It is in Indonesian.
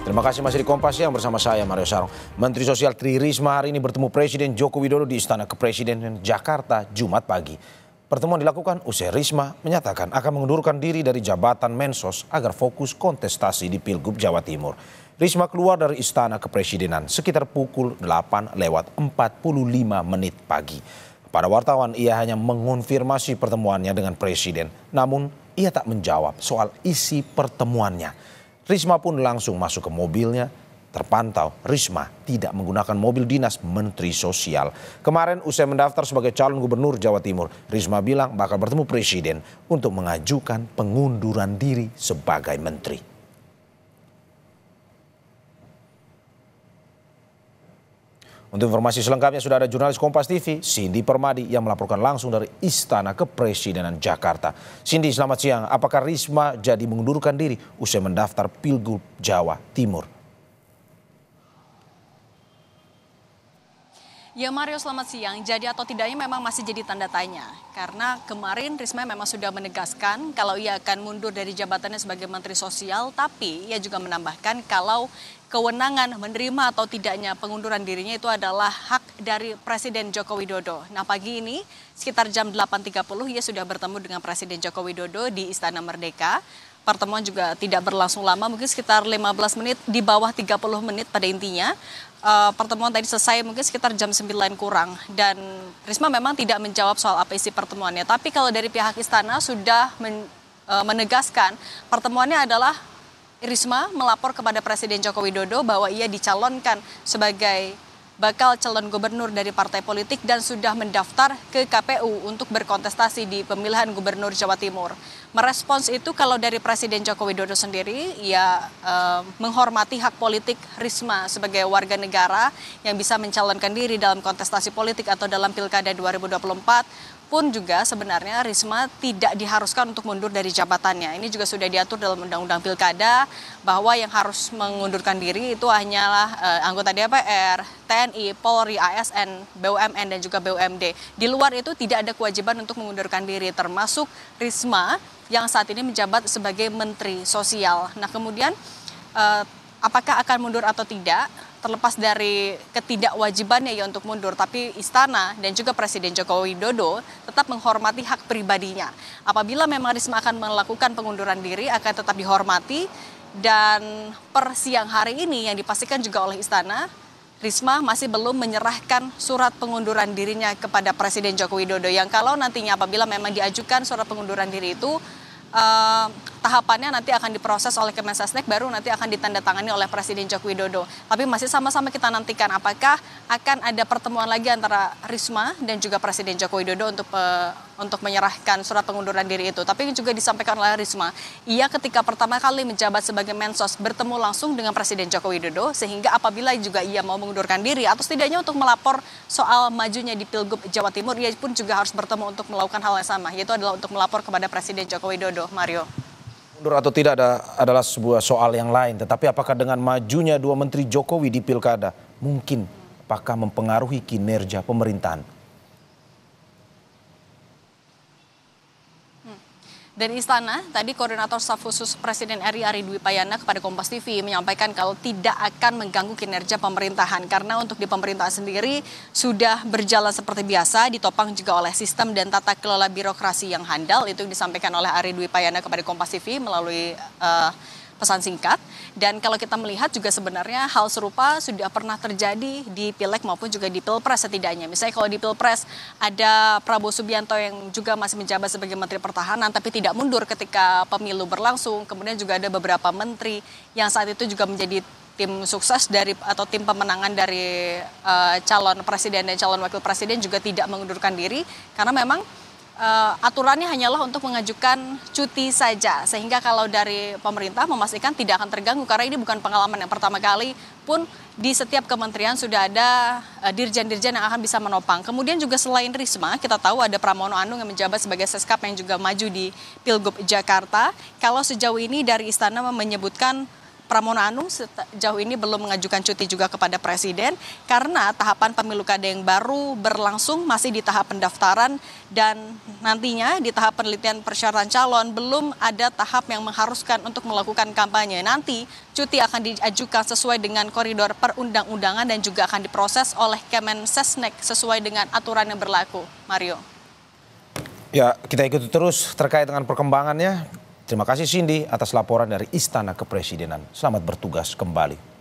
Terima kasih masih di Kompas Siang bersama saya Mario Sarong. Menteri Sosial Tri Risma hari ini bertemu Presiden Joko Widodo di Istana Kepresidenan Jakarta Jumat pagi. Pertemuan dilakukan usai Risma menyatakan akan mengundurkan diri dari jabatan Mensos agar fokus kontestasi di Pilgub Jawa Timur. Risma keluar dari Istana Kepresidenan sekitar pukul 8:45 pagi. Pada wartawan ia hanya mengonfirmasi pertemuannya dengan Presiden, namun ia tak menjawab soal isi pertemuannya. Risma pun langsung masuk ke mobilnya. Terpantau Risma tidak menggunakan mobil dinas Menteri Sosial. Kemarin usai mendaftar sebagai calon gubernur Jawa Timur, Risma bilang bakal bertemu Presiden untuk mengajukan pengunduran diri sebagai menteri. Untuk informasi selengkapnya sudah ada jurnalis Kompas TV, Cindy Permadi yang melaporkan langsung dari Istana Kepresidenan Jakarta. Cindy, selamat siang. Apakah Risma jadi mengundurkan diri usai mendaftar Pilgub Jawa Timur? Ya Mario, selamat siang. Jadi atau tidaknya memang masih jadi tanda tanya. Karena kemarin Risma memang sudah menegaskan kalau ia akan mundur dari jabatannya sebagai Menteri Sosial. Tapi ia juga menambahkan kalau kewenangan menerima atau tidaknya pengunduran dirinya itu adalah hak dari Presiden Joko Widodo. Nah pagi ini sekitar jam 8.30 ia sudah bertemu dengan Presiden Joko Widodo di Istana Merdeka. Pertemuan juga tidak berlangsung lama, mungkin sekitar 15 menit, di bawah 30 menit pada intinya. Pertemuan tadi selesai mungkin sekitar jam 9 kurang. Dan Risma memang tidak menjawab soal apa isi pertemuannya. Tapi kalau dari pihak istana sudah menegaskan pertemuannya adalah Risma melapor kepada Presiden Joko Widodo bahwa ia dicalonkan sebagai bakal calon gubernur dari partai politik dan sudah mendaftar ke KPU untuk berkontestasi di pemilihan gubernur Jawa Timur. Merespons itu kalau dari Presiden Joko Widodo sendiri, ia menghormati hak politik Risma sebagai warga negara yang bisa mencalonkan diri dalam kontestasi politik atau dalam Pilkada 2024. Pun juga sebenarnya Risma tidak diharuskan untuk mundur dari jabatannya. Ini juga sudah diatur dalam Undang-Undang Pilkada bahwa yang harus mengundurkan diri itu hanyalah anggota DPR, TNI, Polri, ASN, BUMN dan juga BUMD. Di luar itu tidak ada kewajiban untuk mengundurkan diri, termasuk Risma yang saat ini menjabat sebagai Menteri Sosial. Nah kemudian apakah akan mundur atau tidak? Terlepas dari ketidakwajibannya ya untuk mundur, tapi istana dan juga Presiden Joko Widodo tetap menghormati hak pribadinya. Apabila memang Risma akan melakukan pengunduran diri akan tetap dihormati, dan per siang hari ini yang dipastikan juga oleh istana, Risma masih belum menyerahkan surat pengunduran dirinya kepada Presiden Joko Widodo, yang kalau nantinya apabila memang diajukan surat pengunduran diri itu tahapannya nanti akan diproses oleh Kemensesnek, baru nanti akan ditandatangani oleh Presiden Joko Widodo. Tapi masih sama-sama kita nantikan apakah akan ada pertemuan lagi antara Risma dan juga Presiden Joko Widodo untuk menyerahkan surat pengunduran diri itu. Tapi juga disampaikan oleh Risma, ia ketika pertama kali menjabat sebagai Mensos bertemu langsung dengan Presiden Joko Widodo, sehingga apabila juga ia mau mengundurkan diri atau setidaknya untuk melapor soal majunya di Pilgub Jawa Timur, ia pun juga harus bertemu untuk melakukan hal yang sama, yaitu adalah untuk melapor kepada Presiden Joko Widodo. Mario. Mundur atau tidak adalah sebuah soal yang lain, tetapi apakah dengan majunya dua Menteri Jokowi di Pilkada mungkin apakah mempengaruhi kinerja pemerintahan? Dari istana, tadi Koordinator Staf Khusus Presiden RI Ari Dwi Payana kepada Kompas TV menyampaikan kalau tidak akan mengganggu kinerja pemerintahan. Karena untuk di pemerintahan sendiri sudah berjalan seperti biasa, ditopang juga oleh sistem dan tata kelola birokrasi yang handal. Itu disampaikan oleh Ari Dwi Payana kepada Kompas TV melalui pesan singkat. Dan kalau kita melihat juga sebenarnya hal serupa sudah pernah terjadi di Pileg maupun juga di Pilpres setidaknya. Misalnya kalau di Pilpres ada Prabowo Subianto yang juga masih menjabat sebagai Menteri Pertahanan tapi tidak mundur ketika pemilu berlangsung. Kemudian juga ada beberapa menteri yang saat itu juga menjadi tim sukses dari atau tim pemenangan dari calon presiden dan calon wakil presiden juga tidak mengundurkan diri karena memang aturannya hanyalah untuk mengajukan cuti saja, sehingga kalau dari pemerintah memastikan tidak akan terganggu karena ini bukan pengalaman yang pertama kali pun di setiap kementerian sudah ada dirjen-dirjen yang akan bisa menopang. Kemudian juga selain Risma, kita tahu ada Pramono Anung yang menjabat sebagai Seskap yang juga maju di Pilgub Jakarta. Kalau sejauh ini dari istana menyebutkan Pramono Anung sejauh ini belum mengajukan cuti juga kepada Presiden karena tahapan pemilu kada yang baru berlangsung masih di tahap pendaftaran dan nantinya di tahap penelitian persyaratan calon belum ada tahap yang mengharuskan untuk melakukan kampanye. Nanti cuti akan diajukan sesuai dengan koridor perundang-undangan dan juga akan diproses oleh Kemensesnek sesuai dengan aturan yang berlaku. Mario. Ya, kita ikuti terus terkait dengan perkembangannya. Terima kasih Cindy atas laporan dari Istana Kepresidenan. Selamat bertugas kembali.